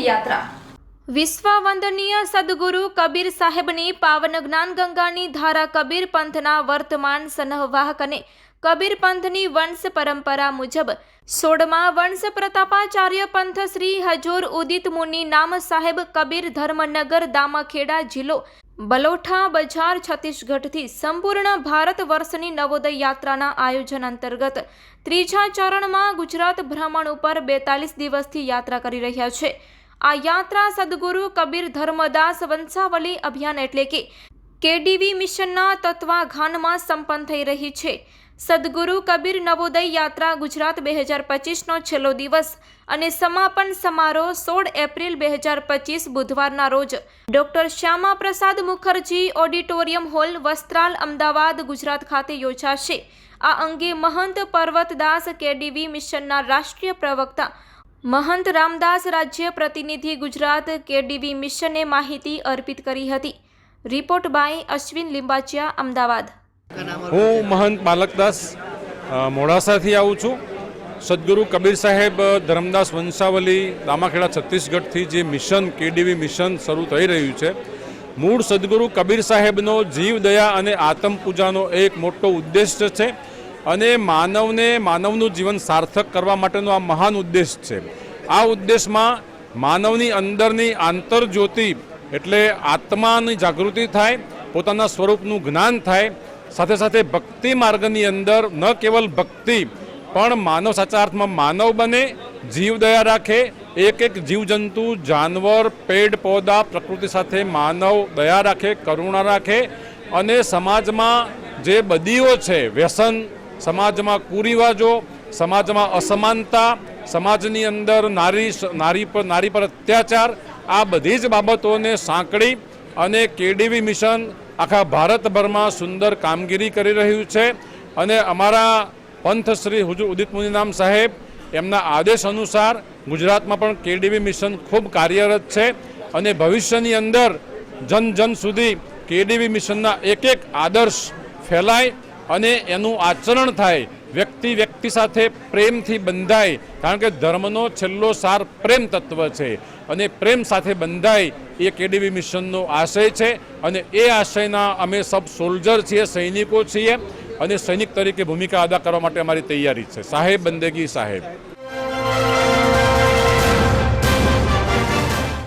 યાત્રા। વિશ્વ વંદનીય સદગુરુ કબીર સાહેબની પાવન જ્ઞાન ગંગાની ધારા કબીર પંથના વર્તમાન સનહવાહક અને કબીર પંથની વંશ પરંપરા મુજબ 16મા વંશ પ્રતાપાચાર્ય પંથ શ્રી હજૂર ઉદિત મુનિ નામ સાહેબ કબીર ધર્મનગર દામાખેડા જિલ્લો બલોઠા બજાર છત્તીસગઢથી સંપૂર્ણ ભારત વર્ષની નવોદય યાત્રાના આયોજન અંતર્ગત ત્રીજા ચરણમાં ગુજરાત ભ્રમણ ઉપર 42 દિવસથી યાત્રા કરી રહ્યા છે। આ યાત્રા સદગુરુ કબીર ધર્મદાસ વંશાવલી અભિયાન એટલે કે કેડીવી મિશનના તત્વાધાનમાં સંપન્ન થઈ રહી છે। સદગુરુ કબીર નવોદય યાત્રા ગુજરાત 2025નો છેલ્લો દિવસ અને સમાપન સમારોહ 16 એપ્રિલ 2025 બુધવારના રોજ doctor Shyama Prasad Mukherjee auditorium hall Vastral Ahmedabad Gujarat ખાતે યોજાશે। આ અંગે મહંત પર્વતદાસ કેડીવી મિશનના રાષ્ટ્રીય પ્રવક્તા महंत रामदास राज्य प्रतिनिधि गुजरात केडीवी मिशन ने माहिती अर्पित करी हती। Report by Ashwin Limbachiya Amdavad. हूँ महंत बालकदास मोड़ासा थी आऊँ छूँ। सदगुरु कबीर साहेब धर्मदास वंशावली दामाखेड़ा छत्तीसगढ़ थी जे मिशन केडीवी मिशन शुरू थई रह्युं छे। मूळ सदगुरु कबीर साहेबनो जीव दया अने आत्म पूजानो एक मोटो उद्देश्य छे અને માનવને માનવનું જીવન સાર્થક કરવા માટેનો આ મહાન ઉદ્દેશ છે। આ ઉદ્દેશમાં માનવની અંદરની આંતરજ્યોતિ એટલે આત્માની જાગૃતિ થાય, પોતાના સ્વરૂપનું જ્ઞાન થાય, સાથે સાથે ભક્તિ માર્ગની અંદર ન કેવલ ભક્તિ પણ માનવ સાચા અર્થમાં માનવ બને, જીવદયા રાખે, એક એક જીવજંતુ જાનવર પેડ પૌધા પ્રકૃતિ સાથે માનવ દયા રાખે, કરુણા રાખે અને સમાજમાં જે બદીઓ છે વ્યસન, સમાજમાં કુરિવાજો, સમાજમાં અસમાનતા, સમાજની અંદર નારી પર અત્યાચાર, આ બધી જ બાબતોને સાંકળી અને કેડીવી મિશન આખા ભારતભરમાં સુંદર કામગીરી કરી રહ્યું છે। અને અમારા પંથ શ્રી હુજુર ઉદિત મુનિ નામ સાહેબ એમના આદેશ અનુસાર ગુજરાતમાં પણ કેડીવી મિશન ખૂબ કાર્યરત છે અને ભવિષ્યની અંદર જન જન સુધી કેડીવી મિશનના એક એક આદર્શ ફેલાય અને એનું આચરણ થાય, વ્યક્તિ વ્યક્તિ સાથે પ્રેમથી બંધાય, કારણ કે ધર્મનો છેલ્લો સાર પ્રેમ તત્વ છે અને પ્રેમ સાથે બંધાય એ કેડીવી મિશનનો આશય છે। અને એ આશયના અમે સબ સોલ્જર છીએ, સૈનિકો છીએ અને સૈનિક તરીકે ભૂમિકા અદા કરવા માટે અમારી તૈયારી છે। સાહેબ બંદેગી સાહેબ।